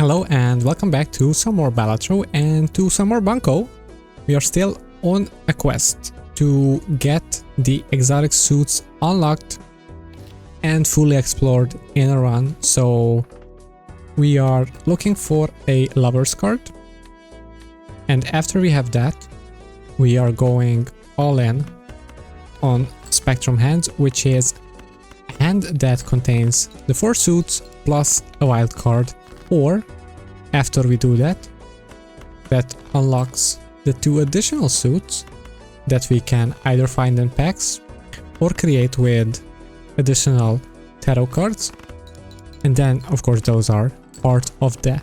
Hello and welcome back to some more Balatro and to some more Bunco. We are still on a quest to get the exotic suits unlocked and fully explored in a run. So we are looking for a lover's card, and after we have that we are going all in on Spectrum hand, which is a hand that contains the 4 suits plus a wild card. Or after we do that, that unlocks the 2 additional suits that we can either find in packs or create with additional tarot cards. And then of course those are part of the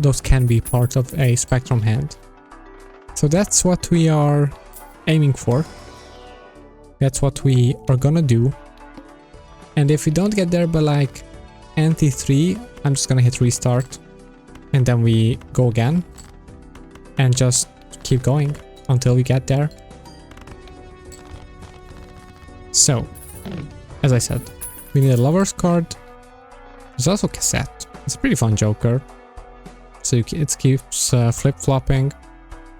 those can be part of a Spectrum hand. So that's what we are aiming for. That's what we are gonna do. And if we don't get there by like NT3, I'm just gonna hit restart and then we go again and just keep going until we get there. So, as I said, we need a lover's card. There's also cassette. It's a pretty fun joker. So it keeps flip-flopping,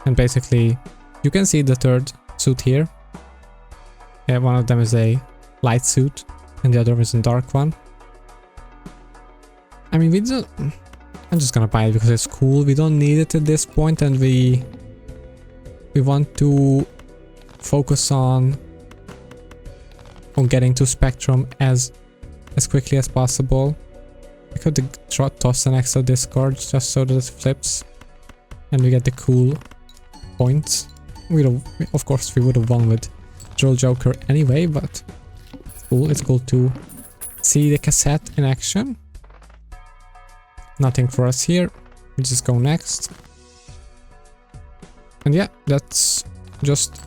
and basically you can see the 3rd suit here. Yeah, one of them is a light suit and the other is a dark one. I mean, we don't... I'm just gonna buy it because it's cool. We don't need it at this point, and we want to focus on getting to Spectrum as quickly as possible. I could toss an extra discard just so that it flips and we get the cool points. Of course we would have won with Drill Joker anyway, but it's cool. It's cool to see the cassette in action. Nothing for us here. We just go next. And yeah, that's just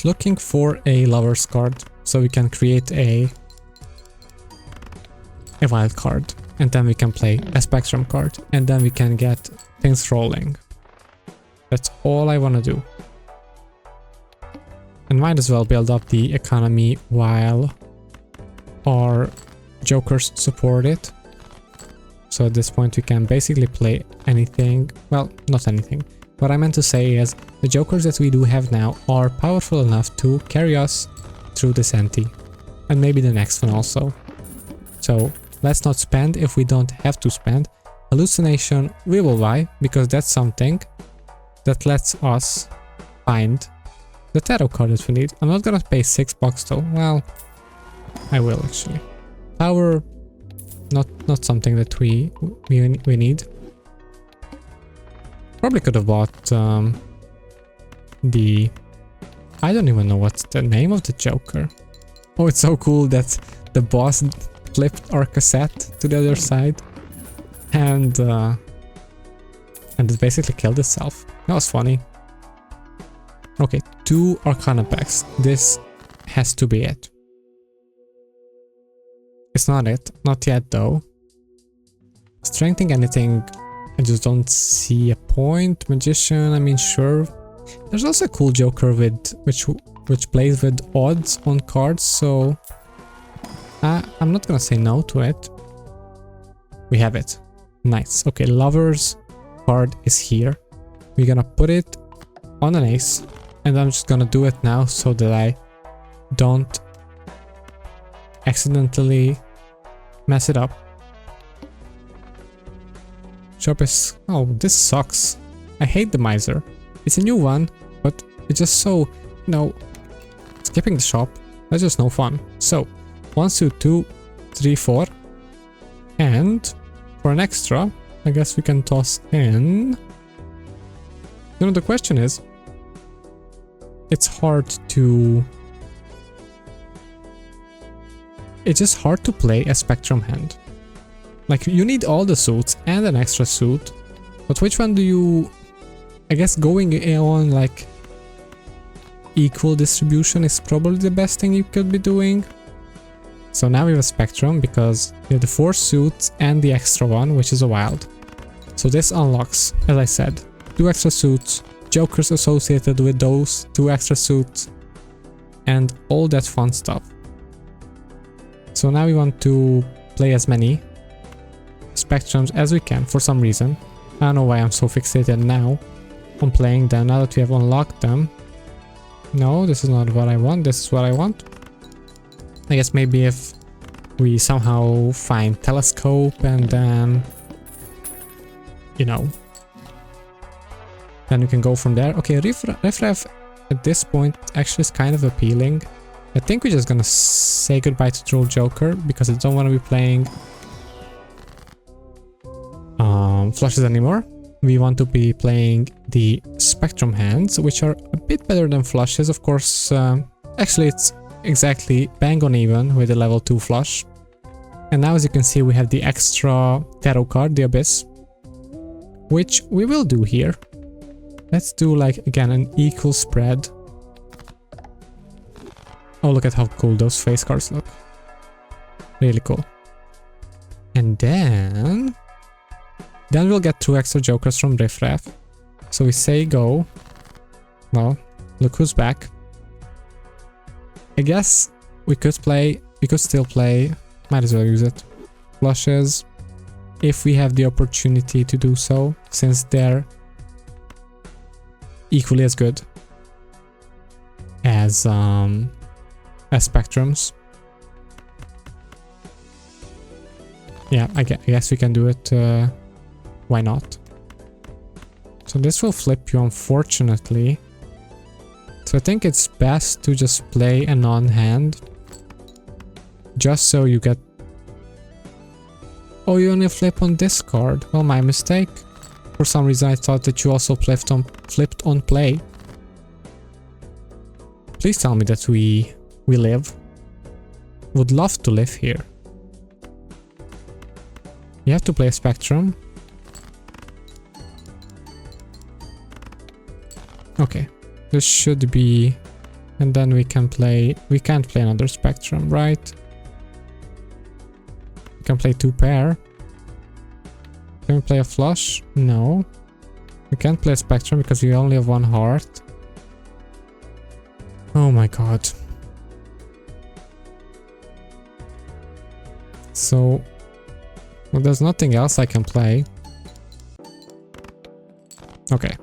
looking for a lover's card so we can create a wild card, and then we can play a Spectrum card, and then we can get things rolling. That's all I want to do. And might as well build up the economy while our jokers support it. So at this point we can basically play anything. Well, not anything. What I meant to say is the jokers that we do have now are powerful enough to carry us through this NT. And maybe the next one also. So let's not spend if we don't have to spend. Hallucination we will buy, because that's something that lets us find the tarot card that we need. I'm not gonna pay $6 though. Well, I will actually. Power, not something that we need. Probably could have bought the... I don't even know what's the name of the joker. Oh, it's so cool that the boss flipped our cassette to the other side and it basically killed itself. That was funny. Okay, 2 Arcana packs. This has to be it. It's not it. Not yet though. Strengthening anything, I just don't see a point. Magician, I mean, sure. There's also a cool joker with which plays with odds on cards, so I'm not gonna say no to it. We have it. Nice. Okay, lover's card is here. We're gonna put it on an ace, and I'm just gonna do it now so that I don't accidentally mess it up. Shop is... oh, this sucks. I hate the miser. It's a new one, but it's just so, you know, skipping the shop, that's just no fun. So 1 suit, 2, 3, 4, and for an extra I guess we can toss in... You know, the question is, it's just hard to play a Spectrum hand. Like, you need all the suits and an extra suit, but which one do you... I guess going on like equal distribution is probably the best thing you could be doing. So now we have a Spectrum because we have the 4 suits and the extra one, which is a wild. So this unlocks, as I said, 2 extra suits, jokers associated with those 2 extra suits, and all that fun stuff. So now we want to play as many spectrums as we can for some reason. I don't know why I'm so fixated now on playing them now that we have unlocked them. No, this is not what I want. This is what I want. I guess maybe if we somehow find telescope and then, you know, then we can go from there. Okay, riffraff at this point actually is kind of appealing. I think we're just gonna say goodbye to Troll Joker because I don't want to be playing flushes anymore. We want to be playing the Spectrum hands, which are a bit better than flushes. Of course, actually it's exactly bang on even with the level 2 flush. And now as you can see we have the extra tarot card, the Abyss, which we will do here. Let's do like again an equal spread. Oh, look at how cool those face cards look. Really cool. And then we'll get 2 extra jokers from riffraff. So we say go. Well, look who's back. I guess we could still play, might as well use it. Flushes, if we have the opportunity to do so, since they're equally as good as spectrums. Yeah, I guess we can do it. Why not? So this will flip you, unfortunately. So I think it's best to just play a non-hand. Just so you get... Oh, you only flip on this card. Well, my mistake. For some reason I thought that you also flipped on play. Please tell me that we live. Would love to live here. You have to play a Spectrum. Okay, this should be, and then we can't play another Spectrum, right? We can play 2 pair. Can we play a flush? No. We can't play a Spectrum because we only have 1 heart. Oh my god. So, well, there's nothing else I can play. Okay.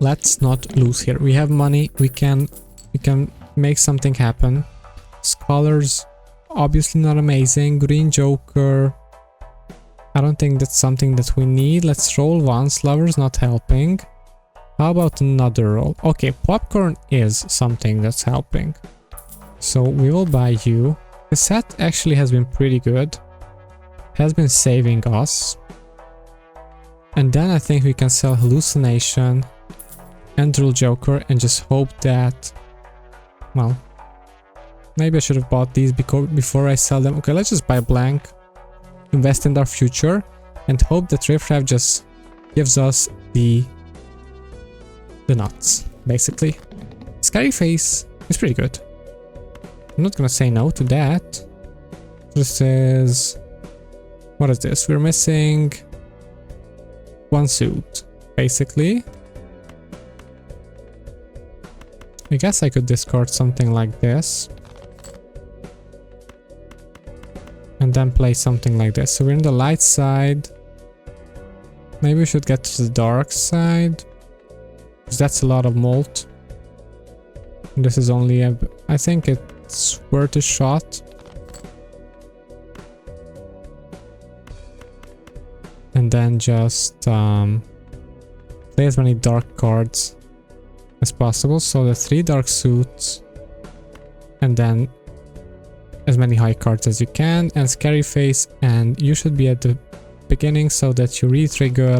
Let's not lose here. We have money. We can make something happen. Scholars, obviously not amazing. Green Joker. I don't think that's something that we need. Let's roll once. Lover's not helping. How about another roll? Okay, Popcorn is something that's helping. So we will buy you. The set actually has been pretty good. Has been saving us. And then I think we can sell Hallucination and Drill Joker and just hope that, well, maybe I should have bought these before I sell them. Okay, let's just buy blank, invest in our future, and hope that riffraff just gives us the nuts, basically. Scary Face is pretty good. I'm not gonna say no to that. This is... what is this? We're missing 1 suit, basically. I guess I could discard something like this. And then play something like this. So we're in the light side. Maybe we should get to the dark side. Because that's a lot of molt. And this is only a... I think it's worth a shot. And then just play as many dark cards as possible. So the 3 dark suits. And then as many high cards as you can. And Scary Face. And you should be at the beginning so that you re-trigger.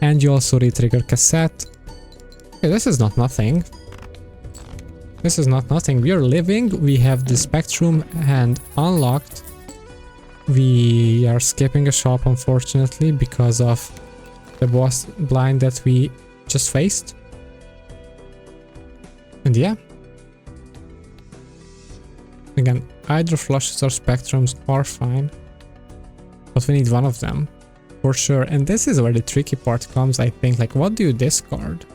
And you also re-trigger Cassette. Okay, this is not nothing. This is not nothing. We are living. We have the Spectrum hand unlocked. We are skipping a shop, unfortunately, because of the boss blind that we just faced. And yeah. Again, either flushes or spectrums are fine. But we need one of them. For sure. And this is where the tricky part comes, I think. Like, what do you discard?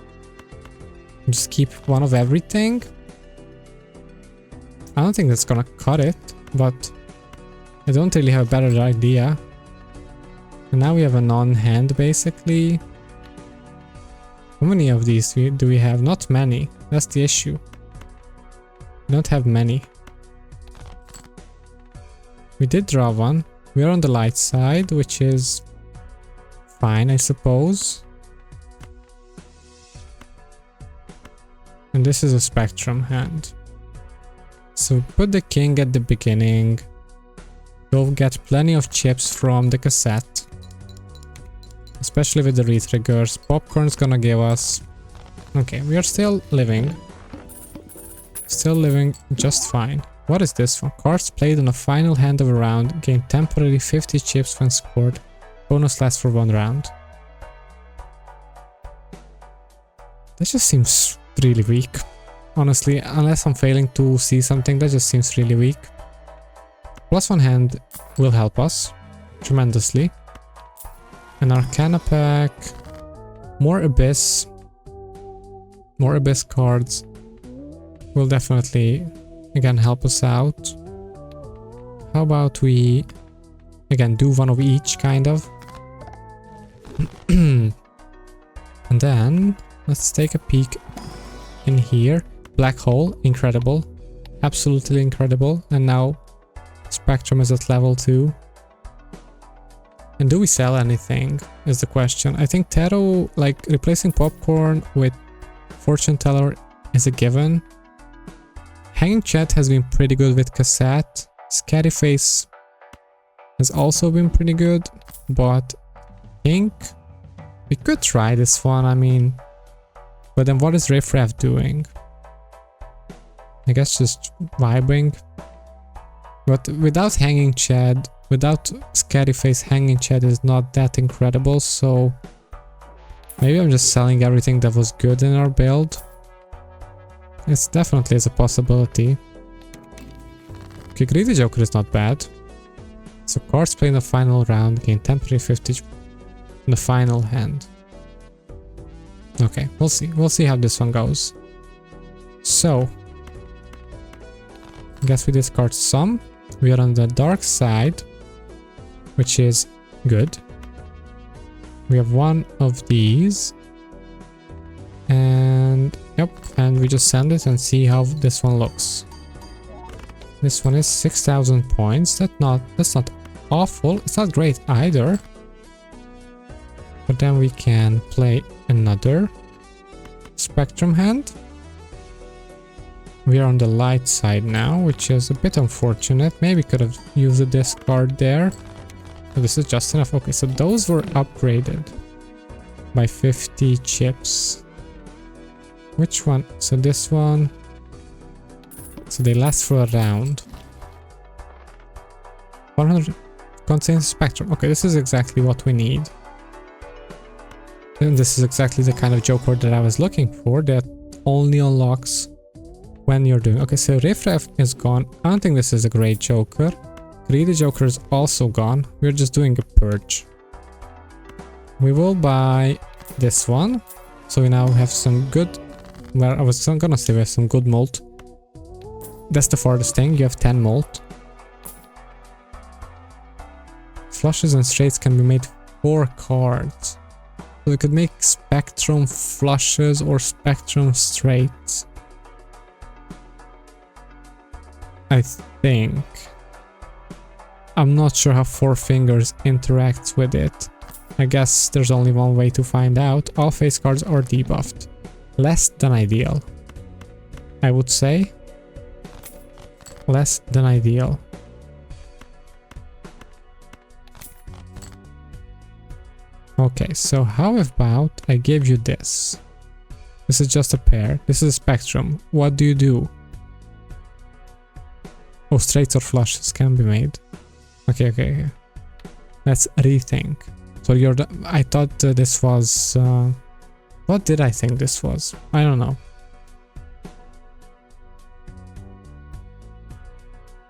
Just keep one of everything? I don't think that's gonna cut it, but I don't really have a better idea. And now we have a non-hand basically. How many of these do we have? Not many. That's the issue. We don't have many. We did draw one. We are on the light side, which is fine, I suppose. And this is a spectrum hand. So put the king at the beginning. You'll get plenty of chips from the cassette. Especially with the re-triggers. Popcorn's gonna give us... Okay, we are still living. Still living just fine. What is this one? Cards played on a final hand of a round gain temporarily 50 chips when scored. Bonus lasts for 1 round. That just seems really weak. Honestly, unless I'm failing to see something, that just seems really weak. +1 hand will help us tremendously. An Arcana pack. More Abyss. More Abyss cards will definitely, again, help us out. How about we, again, do one of each, kind of. And then, let's take a peek in here. Black hole, incredible. Absolutely incredible. And now, Spectrum is at level 2. And do we sell anything, is the question. I think Tarot, like, replacing Popcorn with Fortune Teller is a given. Hanging Chat has been pretty good with Cassette. Scary Face has also been pretty good, but I think we could try this one, I mean. But then what is Riff Raff doing? I guess just vibing. But without Hanging Chat, without Scary Face, Hanging Chat is not that incredible, so maybe I'm just selling everything that was good in our build. It's definitely is a possibility. Okay, Greedy Joker is not bad. So cards played in the final round gain temporary 50 in the final hand. Okay, we'll see. We'll see how this one goes. So, I guess we discard some. We are on the dark side, which is good. We have one of these. And yep, and we just send it and see how this one looks. This one is 6,000 points. That's not awful. It's not great either. But then we can play another Spectrum hand. We are on the light side now, which is a bit unfortunate. Maybe could have used a discard there. But this is just enough. Okay, so those were upgraded by 50 chips. Which one? So this one. So they last for a round. 100 contains Spectrum. Okay, this is exactly what we need. And this is exactly the kind of Joker that I was looking for, that only unlocks when you're doing... Okay, so Riff Raff is gone. I don't think this is a great Joker. Greedy Joker is also gone. We're just doing a purge. We will buy this one. So we now have some good... Well, I was gonna say we have some good mult. That's the farthest thing. You have 10 mult. Flushes and straights can be made 4 cards. So we could make Spectrum flushes or Spectrum straights. I think. I'm not sure how Four Fingers interacts with it. I guess there's only one way to find out. All face cards are debuffed. Less than ideal, I would say. Less than ideal. Okay, so how about I give you this? This is just a pair. This is a Spectrum. What do you do? Oh, straights or flushes can be made. Okay. Let's rethink. So I thought this was... what did I think this was? I don't know.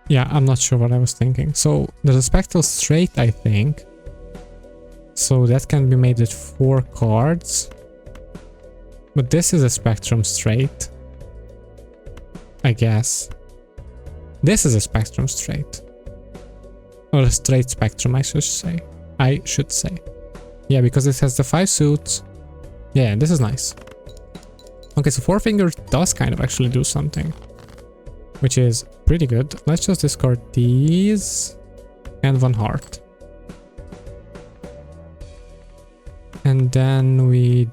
Yeah, I'm not sure what I was thinking. So there's a Spectral straight, I think. So that can be made with 4 cards. But this is a Spectrum straight, I guess. This is a Spectrum straight. Or a straight Spectrum, I should say. I should say. Yeah, because it has the 5 suits. Yeah, this is nice. Okay, so 4 finger does kind of actually do something, which is pretty good. Let's just discard these and 1 heart. And then we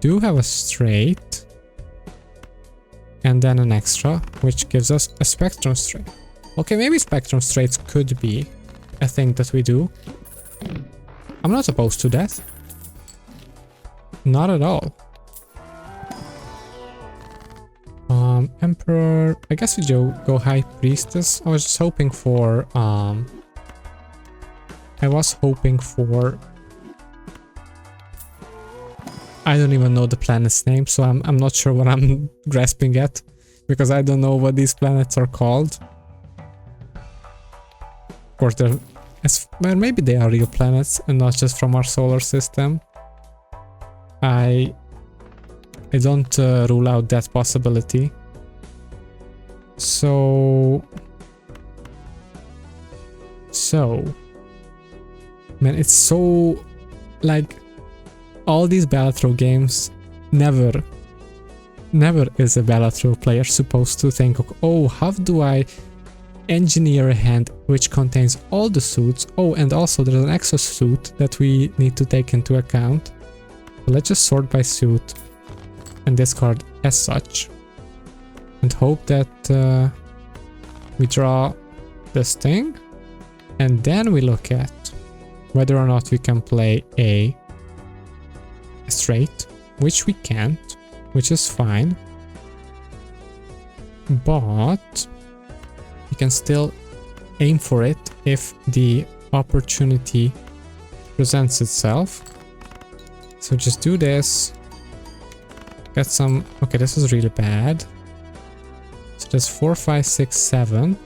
do have a straight and then an extra, which gives us a spectrum straight. Okay, maybe spectrum straights could be a thing that we do. I'm not opposed to that. Not at all. Emperor, I guess we go High Priestess. I was just hoping for, I don't even know the planet's name, so I'm not sure what I'm grasping at, because I don't know what these planets are called. Of course, well, maybe they are real planets and not just from our solar system. I don't rule out that possibility. So, man, it's so, like, all these Balatro games, never is a Balatro player supposed to think, oh, how do I engineer a hand which contains all the suits? Oh, and also there's an extra suit that we need to take into account. So let's just sort by suit and discard as such, and hope that we draw this thing, and then we look at whether or not we can play a straight, which we can't, which is fine, but we can still aim for it if the opportunity presents itself. So just do this, get some, okay, this is really bad. So there's 4, 5, 6, 7,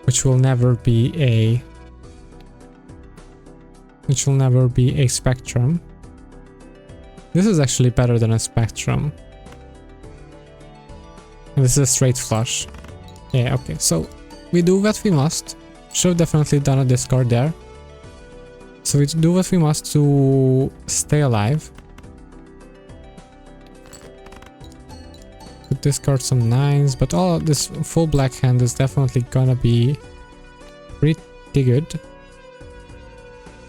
which will never be a spectrum. This is actually better than a spectrum. And this is a straight flush. Yeah, okay, so we do what we must. Should have definitely done a discard there. So we do what we must to stay alive. Could discard some 9s, but all this full black hand is definitely gonna be pretty good.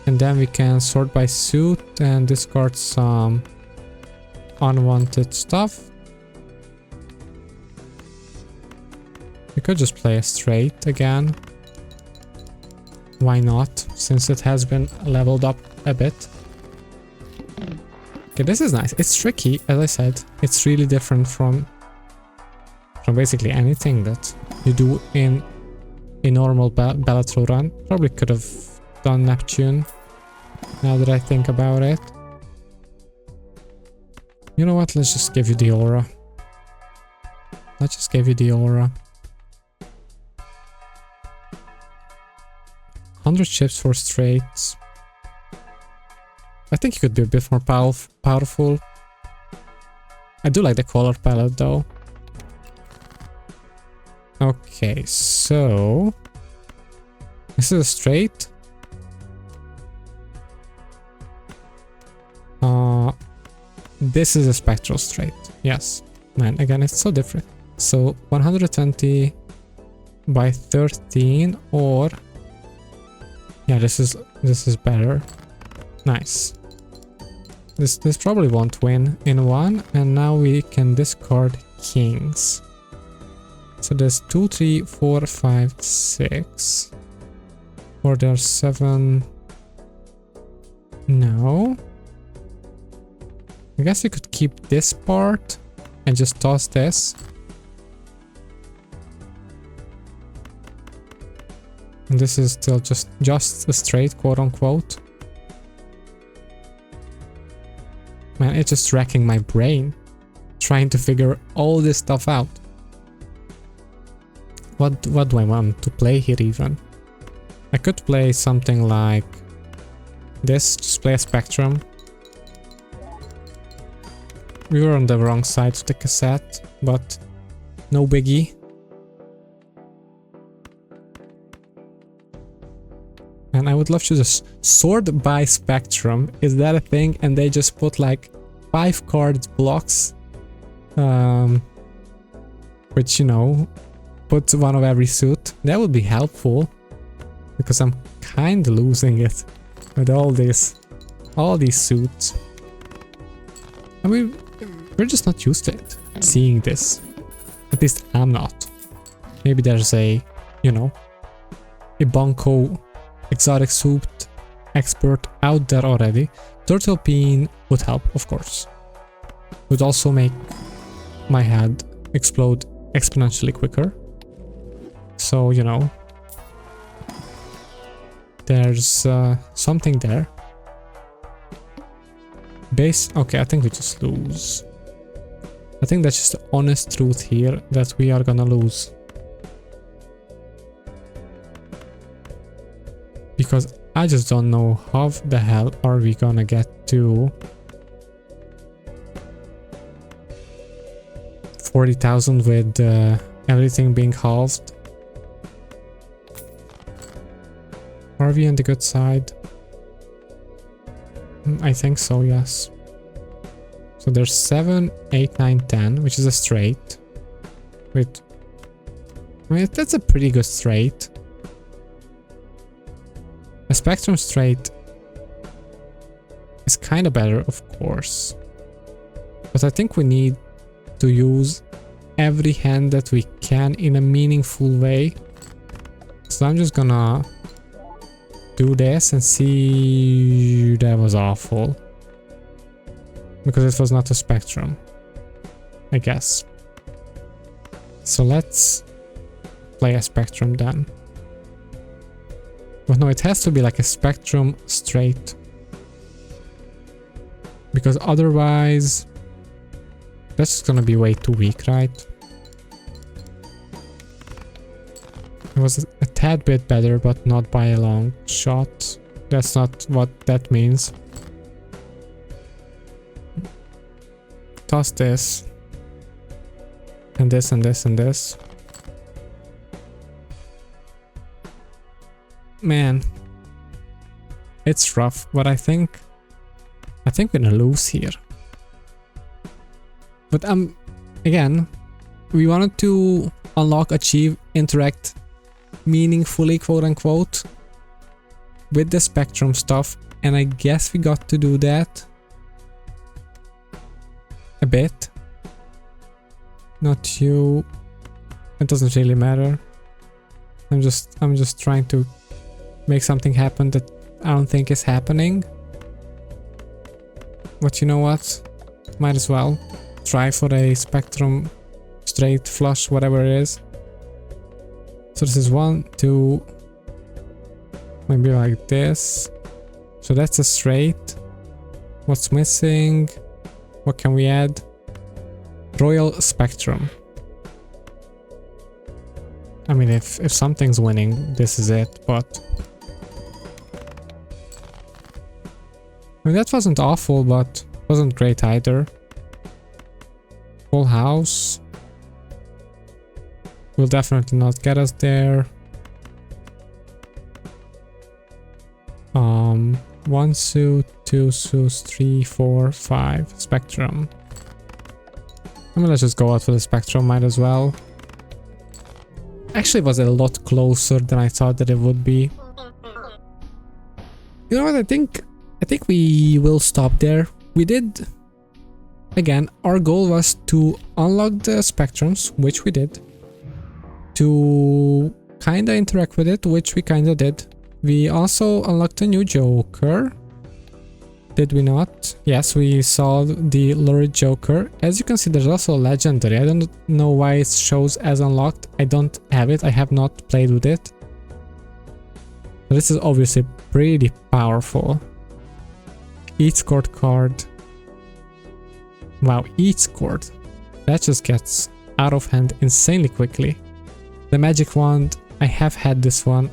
And then we can sort by suit and discard some unwanted stuff. We could just play a straight again. Why not, since it has been leveled up a bit. Okay, this is nice. It's tricky, as I said. It's really different from basically anything that you do in a normal Balatro run. Probably could have done Neptune, now that I think about it. You know what, let's just give you the aura. Let's just give you the aura. 100 chips for straights. I think it could be a bit more powerful. I do like the color palette though. Okay, so this is a straight. This is a spectral straight. Yes, man, again, it's so different. So 120 by 13, or yeah, this is better. Nice. This probably won't win in one, and now we can discard kings. So there's 2, 3, 4, 5, 6. Or there's 7. No. I guess we could keep this part and just toss this. And this is still just a straight, quote unquote. Man, it's just wrecking my brain trying to figure all this stuff out. What do I want to play here even? I could play something like this, just play a spectrum. We were on the wrong side of the cassette, but no biggie. Man, I would love to just sort by spectrum. Is that a thing? And they just put like 5 card blocks, which, you know, put one of every suit. That would be helpful, because I'm kind of losing it with all these suits. I mean, we're just not used to it, seeing this. At least I'm not. Maybe there's a, you know, a Bunco exotic suit expert out there already. Turtle Bean would help, of course. Would also make my head explode exponentially quicker. So, you know, there's something there. Base, okay, I think we just lose. I think that's just the honest truth here, that we are gonna lose. Because I just don't know how the hell are we gonna get to 40,000 with everything being halved. Are we on the good side? I think so, yes. So there's 7, 8, 9, 10, which is a straight. With, I mean, that's a pretty good straight. A spectrum straight is kind of better, of course. But I think we need to use every hand that we can in a meaningful way. So I'm just gonna do this and see. That was awful. Because it was not a spectrum, I guess. So let's play a spectrum then. But no, it has to be like a spectrum straight. Because otherwise, that's just gonna be way too weak, right? It was a tad bit better, but not by a long shot. That's not what that means. Toss this. And this and this and this. Man. It's rough, but I think we're gonna lose here. But again, we wanted to unlock, achieve, interact meaningfully, quote unquote, with the spectrum stuff, and I guess we got to do that a bit. Not you. It doesn't really matter. I'm just trying to make something happen that I don't think is happening. But you know what? Might as well try for a spectrum straight flush, whatever it is. So this is 1, 2, maybe like this. So that's a straight. What's missing? What can we add? Royal Spectrum. I mean, if something's winning, this is it, but I mean, that wasn't awful, but wasn't great either. Full house will definitely not get us there. 1 suit, 2 suits, 3, 4, 5 spectrum. I mean, let's just go out for the spectrum, might as well. Actually, it was a lot closer than I thought that it would be. You know what, I think we will stop there. We did, again, our goal was to unlock the spectrums, which we did. To kinda interact with it, which we kinda did. We also unlocked a new Joker. Did we not? Yes, we saw the lurid Joker. As you can see, there's also a legendary. I don't know why it shows as unlocked. I don't have it. I have not played with it. But this is obviously pretty powerful. Each scored card. Wow, each scored. That just gets out of hand insanely quickly. The magic wand, I have had this one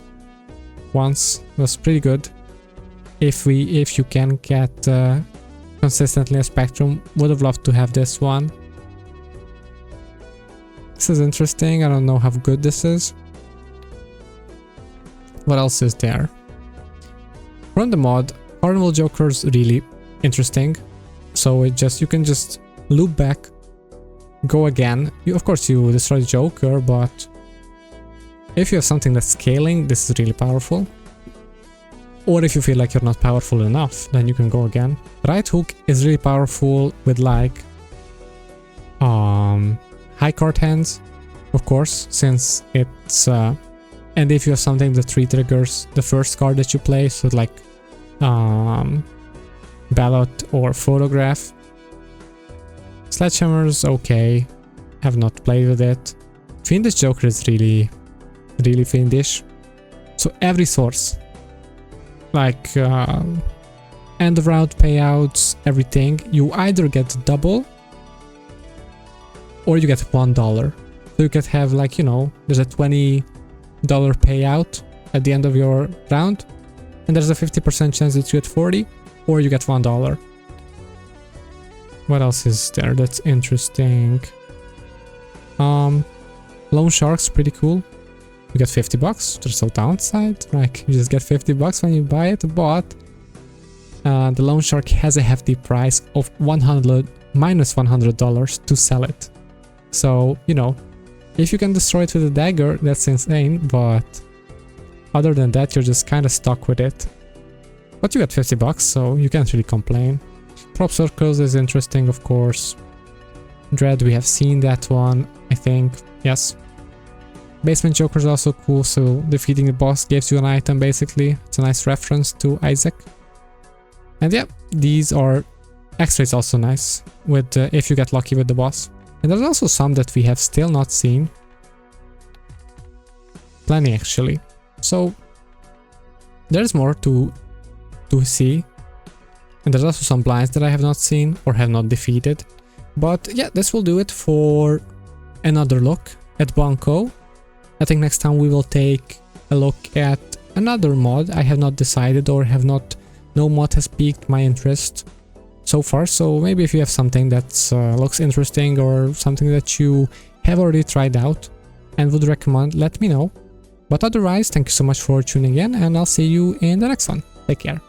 once. It was pretty good. If you can get consistently a spectrum, would have loved to have this one. This is interesting. I don't know how good this is. What else is there? From the mod, Carnival Joker's really interesting. So you can just loop back, go again. Of course you destroy the Joker, but if you have something that's scaling, this is really powerful. Or if you feel like you're not powerful enough, then you can go again. Right hook is really powerful with like high card hands, of course, since it's and if you have something that re-triggers the first card that you play, so like ballot or photograph. Sledgehammer's okay, have not played with it. Fiendish Joker is really fiendish. So every source, like end of round payouts, everything, you either get double or you get $1. So you could have, like, you know, there's a $20 payout at the end of your round, and there's a 50% chance that you get 40 or you get $1. What else is there that's interesting? Loan Shark's pretty cool. You get $50. There's no downside. Like, you just get $50 when you buy it, but the Loan Shark has a hefty price of minus $100 to sell it. So, you know, if you can destroy it with a dagger, that's insane, but other than that, you're just kind of stuck with it. But you get $50, so you can't really complain. Prop Circles is interesting, of course. Dread, we have seen that one, I think. Yes. Basement Joker is also cool, so defeating the boss gives you an item, basically. It's a nice reference to Isaac. And yeah, these are... X-Ray is also nice, with if you get lucky with the boss. And there's also some that we have still not seen. Plenty, actually. So, there's more to see. And there's also some blinds that I have not seen or have not defeated. But yeah, this will do it for another look at Bunco. I think next time we will take a look at another mod I have not decided or no mod has piqued my interest so far. So maybe if you have something that looks interesting or something that you have already tried out and would recommend, let me know. But otherwise, thank you so much for tuning in, and I'll see you in the next one. Take care.